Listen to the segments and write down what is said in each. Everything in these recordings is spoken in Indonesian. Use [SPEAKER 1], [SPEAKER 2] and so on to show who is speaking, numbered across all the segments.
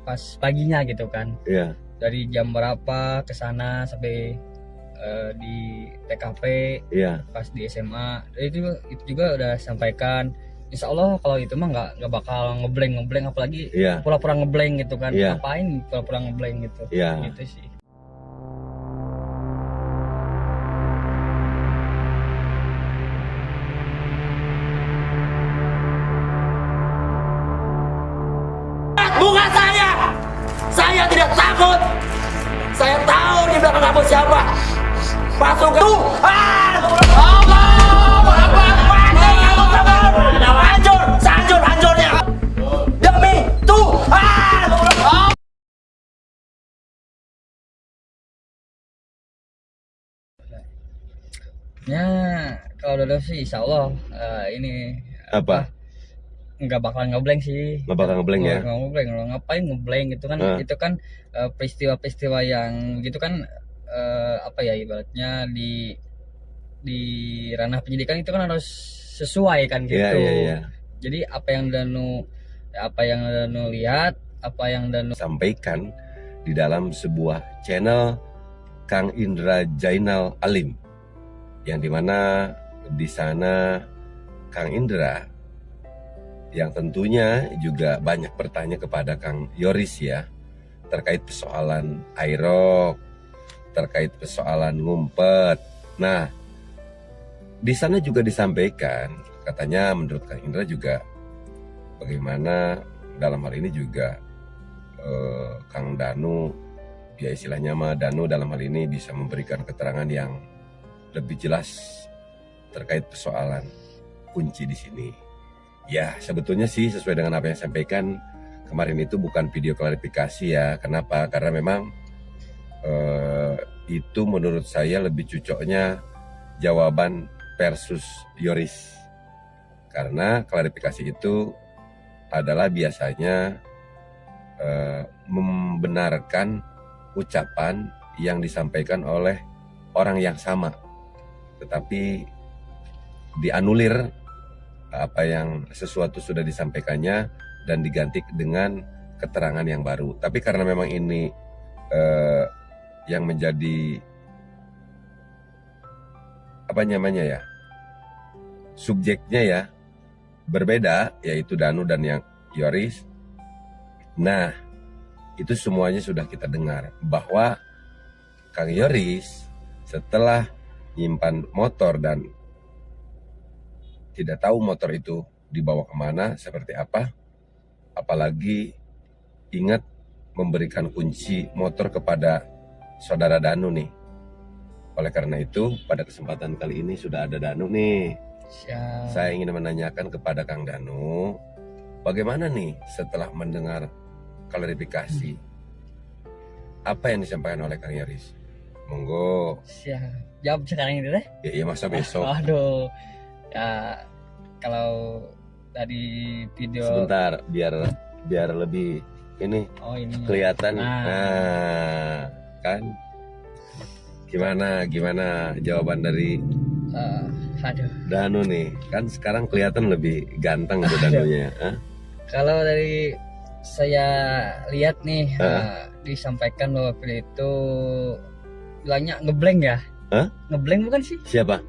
[SPEAKER 1] pas paginya gitu kan.
[SPEAKER 2] Iya.
[SPEAKER 1] Dari jam berapa ke sana sampai di TKP,
[SPEAKER 2] Iya.
[SPEAKER 1] pas di SMA itu juga udah sampaikan. Insya Allah kalau itu mah nggak bakal ngeblank apalagi
[SPEAKER 2] Iya.
[SPEAKER 1] pura-pura ngeblank gitu kan.
[SPEAKER 2] Iya.
[SPEAKER 1] Ngapain pura-pura ngeblank gitu.
[SPEAKER 2] Iya.
[SPEAKER 1] Gitu sih.
[SPEAKER 3] Bukan saya tidak takut. Saya tahu di belakang kamu siapa. Pasukan Tuhan. Hancur-hancurnya. Demi Tuhan.
[SPEAKER 1] Ya kalau dulu sih insya Allah ini
[SPEAKER 2] Apa?
[SPEAKER 1] nggak bakal ngeblank sih.
[SPEAKER 2] Nggak bakal ngeblank ya?
[SPEAKER 1] Nggak ngeblank, lo ngapain ngeblank gitu kan? Itu kan peristiwa-peristiwa yang gitu kan, apa ya ibaratnya di ranah penyidikan itu kan harus sesuai kan gitu.
[SPEAKER 2] Iya.
[SPEAKER 1] Jadi apa yang Danu lihat, apa yang Danu
[SPEAKER 2] Sampaikan di dalam sebuah channel Kang Indra Jainal Alim, yang dimana di sana Kang Indra yang tentunya juga banyak bertanya kepada Kang Yoris ya, terkait persoalan aerok, terkait persoalan ngumpet. Nah, di sana juga disampaikan, katanya menurut Kang Indra juga bagaimana dalam hal ini juga Kang Danu, ya istilahnya mah Danu dalam hal ini bisa memberikan keterangan yang lebih jelas terkait persoalan kunci di sini. Ya sebetulnya sih sesuai dengan apa yang saya sampaikan kemarin itu bukan video klarifikasi ya. Kenapa? Karena memang itu menurut saya lebih cocoknya jawaban versus Yoris. Karena klarifikasi itu adalah biasanya membenarkan ucapan yang disampaikan oleh orang yang sama, tetapi dianulir apa yang sesuatu sudah disampaikannya dan diganti dengan keterangan yang baru. Tapi karena memang ini yang menjadi apa namanya ya, subjeknya ya berbeda, yaitu Danu dan yang Yoris. Nah, itu semuanya sudah kita dengar bahwa Kang Yoris setelah nyimpan motor dan tidak tahu motor itu dibawa kemana, seperti apa, apalagi ingat memberikan kunci motor kepada saudara Danu nih. Oleh karena itu pada kesempatan kali ini sudah ada Danu nih. Saya ingin menanyakan kepada Kang Danu, bagaimana nih setelah mendengar klarifikasi apa yang disampaikan oleh Kang Yoris? Monggo.
[SPEAKER 1] Siap. Jawab sekarang ini deh.
[SPEAKER 2] Ya masa besok.
[SPEAKER 1] Aduh. Ya kalau dari video
[SPEAKER 2] sebentar biar lebih ini kelihatan. Nah, kan gimana jawaban dari Danu nih, kan sekarang kelihatan lebih ganteng tuh Danunya.
[SPEAKER 1] Kalau dari saya lihat nih, disampaikan bahwa video itu bilangnya ngeblank ya. Ngeblank bukan sih?
[SPEAKER 2] Siapa?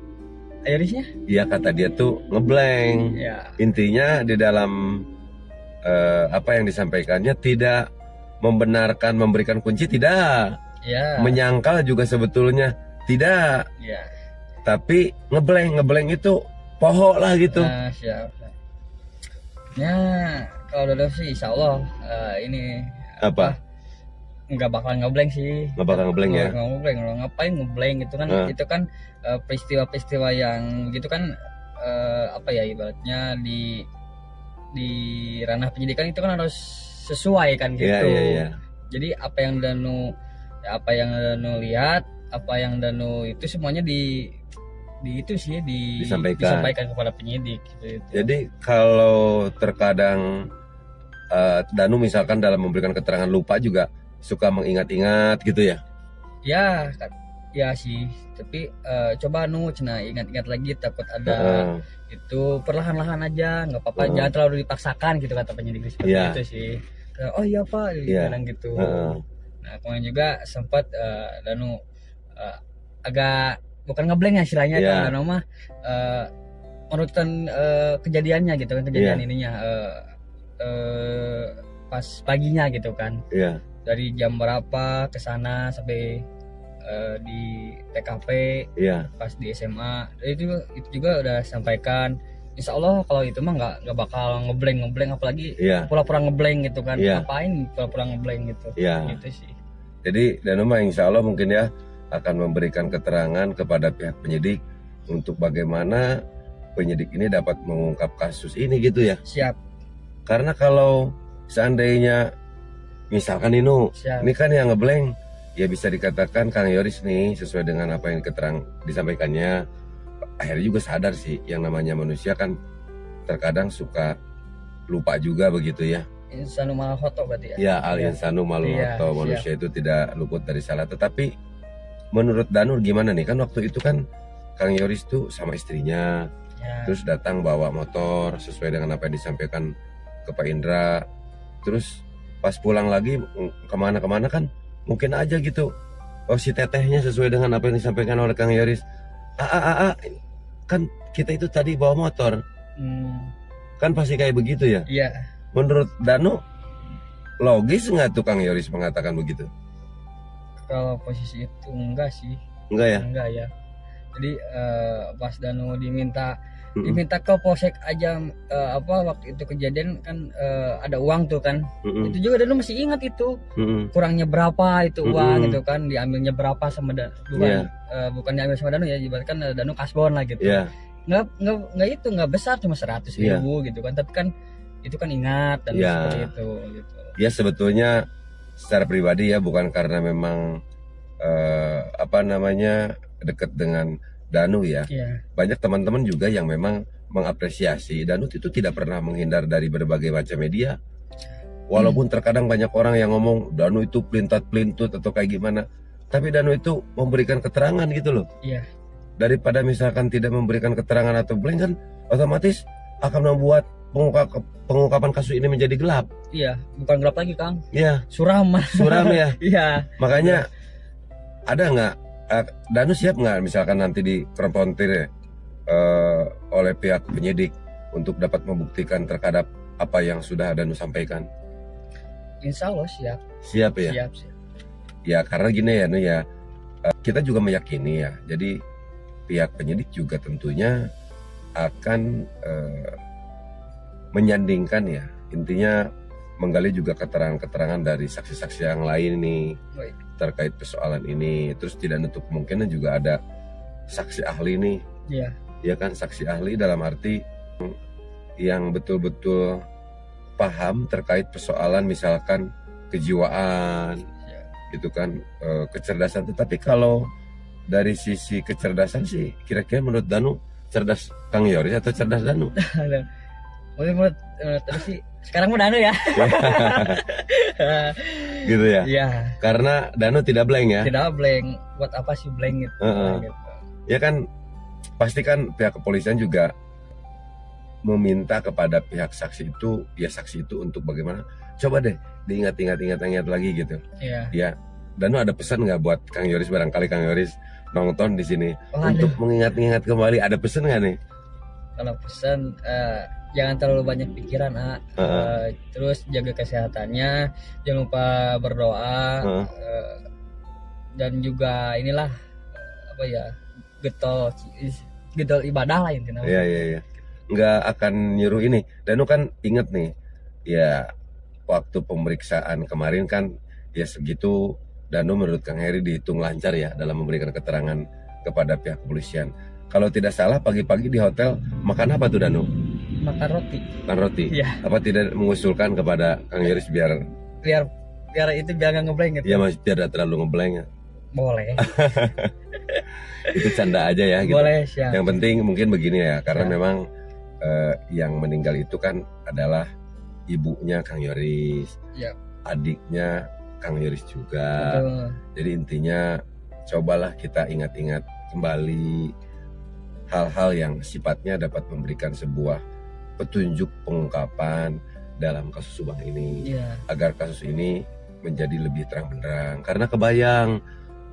[SPEAKER 1] Yorisnya?
[SPEAKER 2] Iya, kata dia tuh ngeblank.
[SPEAKER 1] Ya.
[SPEAKER 2] Intinya di dalam apa yang disampaikannya tidak membenarkan memberikan kunci, tidak.
[SPEAKER 1] Ya.
[SPEAKER 2] Menyangkal juga sebetulnya tidak.
[SPEAKER 1] Ya.
[SPEAKER 2] Tapi ngeblank itu pohon lah gitu.
[SPEAKER 1] Nah, siap. Ya kalau dulu sih insya Allah ini
[SPEAKER 2] apa?
[SPEAKER 1] Nggak bakal ngeblank sih.
[SPEAKER 2] Nggak bakal ngeblank ya?
[SPEAKER 1] Nggak ngeblank. Lo ngapain ngeblank gitu kan? Itu kan peristiwa-peristiwa yang gitu kan, apa ya ibaratnya di ranah penyidikan itu kan harus sesuai kan gitu.
[SPEAKER 2] Iya.
[SPEAKER 1] Jadi apa yang Danu lihat, apa yang Danu itu semuanya disampaikan kepada penyidik gitu.
[SPEAKER 2] Jadi kalau terkadang Danu misalkan dalam memberikan keterangan lupa juga suka mengingat-ingat gitu ya?
[SPEAKER 1] Ya sih, tapi coba cina ingat-ingat lagi, takut ada itu perlahan-lahan aja, nggak apa-apa, jangan terlalu dipaksakan gitu kata penyidik seperti itu sih. oh iya Pak,
[SPEAKER 2] Iya.
[SPEAKER 1] bilang gitu.
[SPEAKER 2] Heeh.
[SPEAKER 1] Nah kemarin juga sempat Danu agak bukan ngeblank ya istilahnya,
[SPEAKER 2] Iya.
[SPEAKER 1] kalau Danu mah merutan kejadiannya gitu kan, kejadian
[SPEAKER 2] Iya.
[SPEAKER 1] ininya pas paginya gitu kan,
[SPEAKER 2] Iya.
[SPEAKER 1] dari jam berapa ke sana sampai di TKP
[SPEAKER 2] Iya.
[SPEAKER 1] pas di SMA itu juga udah sampaikan. Insya Allah kalau itu mah nggak bakal ngeblank apalagi
[SPEAKER 2] Iya.
[SPEAKER 1] pura-pura ngeblank gitu kan.
[SPEAKER 2] Iya.
[SPEAKER 1] Ngapain pura-pura ngeblank gitu.
[SPEAKER 2] Iya.
[SPEAKER 1] Gitu sih.
[SPEAKER 2] Jadi Danu mah insya Allah mungkin ya akan memberikan keterangan kepada pihak penyidik untuk bagaimana penyidik ini dapat mengungkap kasus ini gitu ya.
[SPEAKER 1] Siap.
[SPEAKER 2] Karena kalau seandainya misalkan
[SPEAKER 1] Siap.
[SPEAKER 2] ini kan yang ngeblank, ya bisa dikatakan Kang Yoris nih sesuai dengan apa yang disampaikannya, akhirnya juga sadar sih yang namanya manusia kan terkadang suka lupa juga begitu ya.
[SPEAKER 1] Insanu malah foto berarti ya.
[SPEAKER 2] Ya, al-insanu malu
[SPEAKER 1] Iya,
[SPEAKER 2] atau manusia itu tidak luput dari salah. Tetapi menurut Danur gimana nih? Kan waktu itu kan Kang Yoris tuh sama istrinya,
[SPEAKER 1] Ya.
[SPEAKER 2] terus datang bawa motor sesuai dengan apa yang disampaikan ke Pak Indra. Terus pas pulang lagi kemana-kemana kan mungkin aja gitu, oh si tetehnya sesuai dengan apa yang disampaikan oleh Kang Yoris, kan kita itu tadi bawa motor, kan pasti kayak begitu ya.
[SPEAKER 1] Iya.
[SPEAKER 2] Menurut Danu logis nggak tuh Kang Yoris mengatakan begitu?
[SPEAKER 1] Kalau posisi itu enggak sih.
[SPEAKER 2] Enggak ya?
[SPEAKER 1] Enggak ya. Jadi pas Danu diminta
[SPEAKER 2] Mm-mm.
[SPEAKER 1] ke Polsek aja waktu itu kejadian kan ada uang tuh kan.
[SPEAKER 2] Mm-mm.
[SPEAKER 1] Itu juga Danu masih ingat itu.
[SPEAKER 2] Mm-mm.
[SPEAKER 1] Kurangnya berapa itu uang
[SPEAKER 2] Mm-mm.
[SPEAKER 1] gitu kan, diambilnya berapa sama
[SPEAKER 2] Iya.
[SPEAKER 1] bukan diambil sama Danu ya, ibaratkan Danu kasbon lah gitu.
[SPEAKER 2] Iya.
[SPEAKER 1] Nggak besar, cuma 100.000 gitu kan, tapi kan itu kan ingat dan
[SPEAKER 2] Iya.
[SPEAKER 1] seperti itu gitu.
[SPEAKER 2] Ya sebetulnya secara pribadi ya, bukan karena memang dekat dengan Danu ya.
[SPEAKER 1] Iya.
[SPEAKER 2] Banyak teman-teman juga yang memang mengapresiasi Danu itu tidak pernah menghindar dari berbagai macam media. Walaupun terkadang banyak orang yang ngomong Danu itu pelintat-pelintut atau kayak gimana, tapi Danu itu memberikan keterangan gitu loh.
[SPEAKER 1] Iya.
[SPEAKER 2] Daripada misalkan tidak memberikan keterangan atau blank kan otomatis akan membuat pengungkapan kasus ini menjadi gelap.
[SPEAKER 1] Iya, bukan gelap lagi Kang,
[SPEAKER 2] Ya,
[SPEAKER 1] suram.
[SPEAKER 2] suram ya.
[SPEAKER 1] Iya.
[SPEAKER 2] Makanya ada nggak Danu siap nggak misalkan nanti dikonfrontir oleh pihak penyidik untuk dapat membuktikan terhadap apa yang sudah Danu sampaikan?
[SPEAKER 1] Insya Allah siap.
[SPEAKER 2] Siap ya?
[SPEAKER 1] Siap.
[SPEAKER 2] Ya karena gini ya, Nu ya, kita juga meyakini ya. Jadi pihak penyidik juga tentunya akan menyandingkan ya, intinya menggali juga keterangan-keterangan dari saksi-saksi yang lain nih
[SPEAKER 1] Baik.
[SPEAKER 2] terkait persoalan ini. Terus tidak nutup kemungkinan juga ada saksi ahli nih,
[SPEAKER 1] Iya.
[SPEAKER 2] ya kan, saksi ahli dalam arti yang betul-betul paham terkait persoalan misalkan kejiwaan,
[SPEAKER 1] Iya.
[SPEAKER 2] gitu kan, kecerdasan. Tetapi kalau dari sisi kecerdasan sih, kira-kira menurut Danu cerdas Kang Yoris atau cerdas Danu?
[SPEAKER 1] Menurut terus sih sekarang mau Danu ya.
[SPEAKER 2] Gitu ya.
[SPEAKER 1] Iya.
[SPEAKER 2] Karena Danu tidak blank ya.
[SPEAKER 1] Tidak blank. Buat apa sih blank gitu?
[SPEAKER 2] Heeh.
[SPEAKER 1] Gitu.
[SPEAKER 2] Ya kan pasti kan pihak kepolisian juga meminta kepada pihak saksi itu, ya saksi itu untuk bagaimana? Coba deh diingat lagi gitu.
[SPEAKER 1] Iya.
[SPEAKER 2] Ya, Danu ada pesan nggak buat Kang Yoris, barangkali Kang Yoris nonton di sini
[SPEAKER 1] Oh,
[SPEAKER 2] untuk mengingat-ingat kembali, ada pesan nggak nih?
[SPEAKER 1] Kalau pesan jangan terlalu banyak pikiran,
[SPEAKER 2] Heeh.
[SPEAKER 1] terus jaga kesehatannya, jangan lupa berdoa,
[SPEAKER 2] Heeh.
[SPEAKER 1] dan juga inilah getol ibadah lah intinya.
[SPEAKER 2] Iya. Nggak akan nyuruh ini. Danu kan inget nih, ya waktu pemeriksaan kemarin kan ya segitu Danu menurut Kang Heri dihitung lancar ya dalam memberikan keterangan kepada pihak kepolisian. Kalau tidak salah pagi-pagi di hotel makan apa tuh Danu?
[SPEAKER 1] Makan roti.
[SPEAKER 2] Makan roti.
[SPEAKER 1] Iya.
[SPEAKER 2] Apa tidak mengusulkan kepada Kang Yoris biar
[SPEAKER 1] Biar nggak ngeblank gitu.
[SPEAKER 2] ya mas biar tidak terlalu ngeblank ya?
[SPEAKER 1] Boleh.
[SPEAKER 2] Itu canda aja ya gitu.
[SPEAKER 1] Boleh siap.
[SPEAKER 2] Yang penting mungkin begini ya, karena
[SPEAKER 1] Ya.
[SPEAKER 2] memang yang meninggal itu kan adalah ibunya Kang Yoris,
[SPEAKER 1] Ya.
[SPEAKER 2] adiknya Kang Yoris juga.
[SPEAKER 1] Betul.
[SPEAKER 2] Jadi intinya cobalah kita ingat-ingat kembali hal-hal yang sifatnya dapat memberikan sebuah petunjuk pengungkapan dalam kasus Subang ini,
[SPEAKER 1] Iya.
[SPEAKER 2] agar kasus ini menjadi lebih terang benderang. Karena kebayang,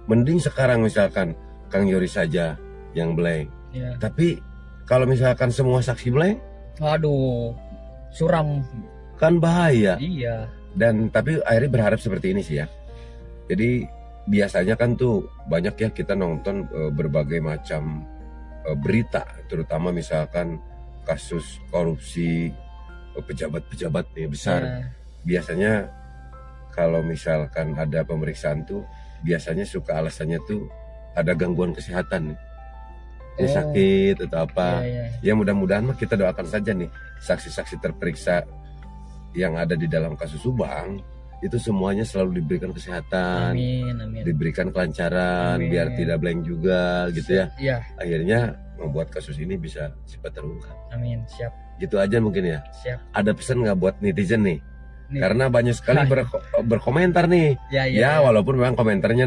[SPEAKER 2] mending sekarang misalkan Kang Yoris saja yang blank.
[SPEAKER 1] Iya.
[SPEAKER 2] Tapi kalau misalkan semua saksi blank,
[SPEAKER 1] Waduh, suram.
[SPEAKER 2] kan bahaya.
[SPEAKER 1] Iya.
[SPEAKER 2] Dan tapi akhirnya berharap seperti ini sih ya. Jadi biasanya kan tuh banyak ya kita nonton berbagai macam berita, terutama misalkan kasus korupsi pejabat-pejabat nih besar.
[SPEAKER 1] Iya.
[SPEAKER 2] Biasanya kalau misalkan ada pemeriksaan tuh biasanya suka alasannya tuh ada gangguan kesehatan, ini
[SPEAKER 1] Oh.
[SPEAKER 2] sakit atau apa.
[SPEAKER 1] Iya.
[SPEAKER 2] Ya mudah-mudahan mah kita doakan saja nih saksi-saksi terperiksa yang ada di dalam kasus Subang itu semuanya selalu diberikan kesehatan,
[SPEAKER 1] Amin, amin.
[SPEAKER 2] diberikan kelancaran,
[SPEAKER 1] Amin.
[SPEAKER 2] biar tidak blank juga gitu ya.
[SPEAKER 1] Iya,
[SPEAKER 2] Akhirnya membuat kasus ini bisa cepat terungkap.
[SPEAKER 1] amin. Siap,
[SPEAKER 2] Gitu aja mungkin ya.
[SPEAKER 1] siap.
[SPEAKER 2] Ada pesan nggak buat netizen nih?
[SPEAKER 1] Nih.
[SPEAKER 2] Karena banyak sekali berkomentar nih.
[SPEAKER 1] Ya,
[SPEAKER 2] Ya walaupun memang komentarnya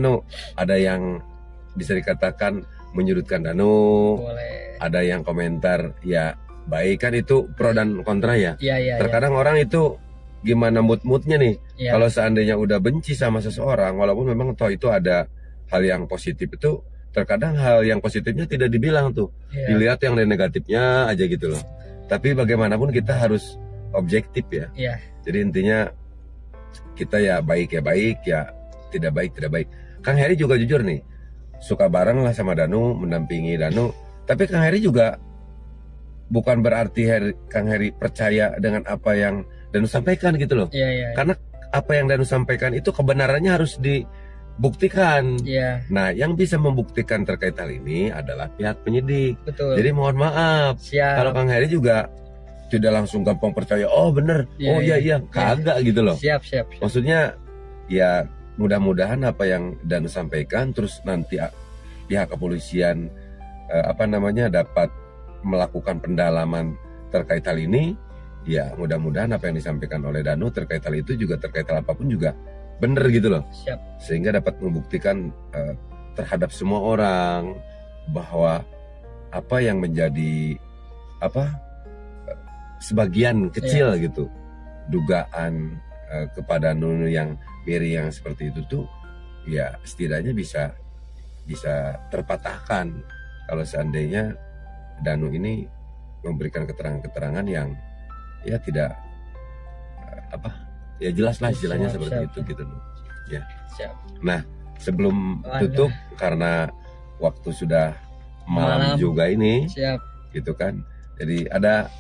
[SPEAKER 2] ada yang bisa dikatakan menyudutkan Danu,
[SPEAKER 1] boleh.
[SPEAKER 2] ada yang komentar ya baik, kan itu pro dan kontra ya.
[SPEAKER 1] Iya, iya.
[SPEAKER 2] Terkadang orang itu gimana mood-moodnya nih.
[SPEAKER 1] Iya.
[SPEAKER 2] Kalau seandainya udah benci sama seseorang, walaupun memang toh itu ada hal yang positif, itu terkadang hal yang positifnya tidak dibilang tuh,
[SPEAKER 1] Iya.
[SPEAKER 2] dilihat yang negatifnya aja gitu loh. Tapi bagaimanapun kita harus objektif ya.
[SPEAKER 1] Iya.
[SPEAKER 2] Jadi intinya kita ya baik ya tidak baik. Kang Heri juga jujur nih, suka bareng lah sama Danu, mendampingi Danu. Tapi Kang Heri juga bukan berarti Kang Heri percaya dengan apa yang Danu sampaikan gitu loh.
[SPEAKER 1] Iya, iya.
[SPEAKER 2] Karena apa yang Danu sampaikan itu kebenarannya harus dibuktikan.
[SPEAKER 1] Iya,
[SPEAKER 2] Nah, yang bisa membuktikan terkait hal ini adalah pihak penyidik.
[SPEAKER 1] betul.
[SPEAKER 2] Jadi mohon maaf,
[SPEAKER 1] Siap.
[SPEAKER 2] kalau Kang Heri juga tidak langsung gampang percaya, oh bener,
[SPEAKER 1] Iya,
[SPEAKER 2] oh iya, kagak gitu loh.
[SPEAKER 1] Siap.
[SPEAKER 2] Maksudnya ya mudah-mudahan apa yang Danu sampaikan terus nanti pihak kepolisian dapat melakukan pendalaman terkait hal ini. Ya mudah-mudahan apa yang disampaikan oleh Danu terkait hal itu juga terkait hal apapun juga bener gitu loh,
[SPEAKER 1] Siap.
[SPEAKER 2] sehingga dapat membuktikan terhadap semua orang bahwa apa yang menjadi sebagian kecil gitu dugaan kepada Nunu yang Mary yang seperti itu tuh ya setidaknya bisa terpatahkan kalau seandainya Danu ini memberikan keterangan-keterangan yang ya tidak ya jelas lah istilahnya
[SPEAKER 1] Siap,
[SPEAKER 2] seperti
[SPEAKER 1] siap.
[SPEAKER 2] itu gitu loh. Ya.
[SPEAKER 1] Siap.
[SPEAKER 2] Sebelum
[SPEAKER 1] Waduh.
[SPEAKER 2] tutup karena waktu sudah malam
[SPEAKER 1] Malam.
[SPEAKER 2] juga ini
[SPEAKER 1] Siap.
[SPEAKER 2] gitu kan. Jadi ada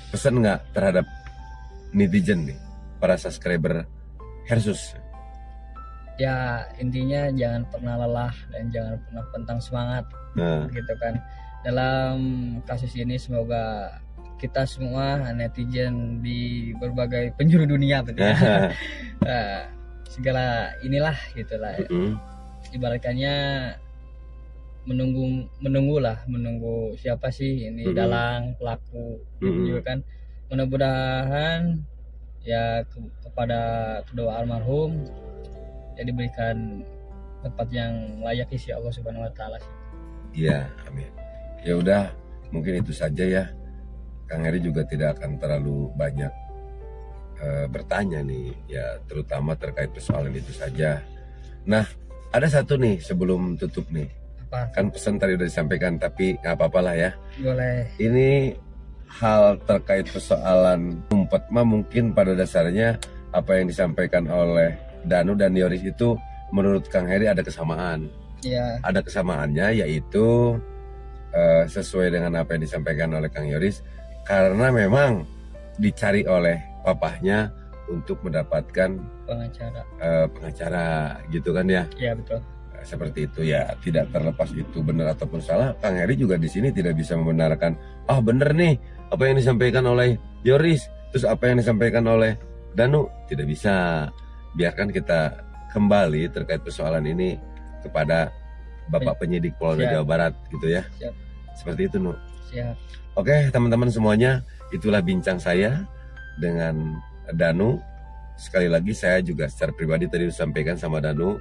[SPEAKER 2] pesan nggak terhadap netizen nih, para subscriber Hersus?
[SPEAKER 1] Ya, intinya jangan pernah lelah dan jangan pernah pantang semangat.
[SPEAKER 2] Nah,
[SPEAKER 1] Gitu kan. Dalam kasus ini semoga kita semua netizen di berbagai penjuru dunia segala inilah gitulah ibaratkannya menunggu siapa sih ini dalang pelaku juga kan. Mudah-mudahan ya kepada kedua almarhum ya diberikan tempat yang layak isi Allah Subhanahu wa taala sih.
[SPEAKER 2] Iya, amin. Ya udah, mungkin itu saja ya. Kang Heri juga tidak akan terlalu banyak bertanya nih, ya terutama terkait persoalan itu saja. Nah, ada satu nih sebelum tutup nih.
[SPEAKER 1] Apa?
[SPEAKER 2] Kan pesan tadi udah disampaikan, tapi nggak apa-apa lah ya.
[SPEAKER 1] Boleh.
[SPEAKER 2] Ini hal terkait persoalan umpet mah mungkin pada dasarnya apa yang disampaikan oleh Danu dan Yoris itu menurut Kang Heri ada kesamaan.
[SPEAKER 1] Ya.
[SPEAKER 2] Ada kesamaannya yaitu sesuai dengan apa yang disampaikan oleh Kang Yoris, karena memang dicari oleh papahnya untuk mendapatkan pengacara gitu kan ya.
[SPEAKER 1] Iya betul.
[SPEAKER 2] Seperti itu ya, tidak terlepas itu benar ataupun salah, Kang Heri juga di sini tidak bisa membenarkan bener nih apa yang disampaikan oleh Yoris, terus apa yang disampaikan oleh Danu, tidak bisa. Biarkan kita kembali terkait persoalan ini kepada Bapak Penyidik Polda Jawa Barat gitu ya.
[SPEAKER 1] Siap.
[SPEAKER 2] Seperti itu, Nu.
[SPEAKER 1] Siap.
[SPEAKER 2] Oke, teman-teman semuanya, itulah bincang saya dengan Danu. Sekali lagi saya juga secara pribadi tadi sampaikan sama Danu,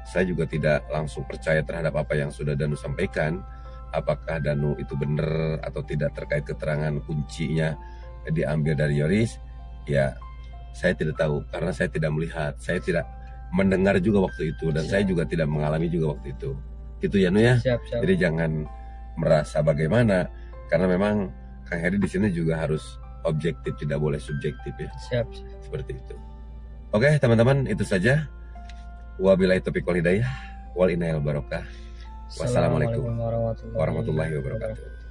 [SPEAKER 2] saya juga tidak langsung percaya terhadap apa yang sudah Danu sampaikan. Apakah Danu itu benar atau tidak terkait keterangan kuncinya diambil dari Yoris? Ya, saya tidak tahu karena saya tidak melihat, saya tidak mendengar juga waktu itu, dan saya juga tidak mengalami juga waktu itu. Itu ya Nu ya.
[SPEAKER 1] Siap.
[SPEAKER 2] Jadi jangan merasa bagaimana, karena memang Kang Heri di sini juga harus objektif, tidak boleh subjektif ya.
[SPEAKER 1] Siap.
[SPEAKER 2] Seperti itu. Oke teman-teman, itu saja. Wabillahi taufiq wal hidayah, wal inayal barokah. Wassalamualaikum warahmatullahi wabarakatuh.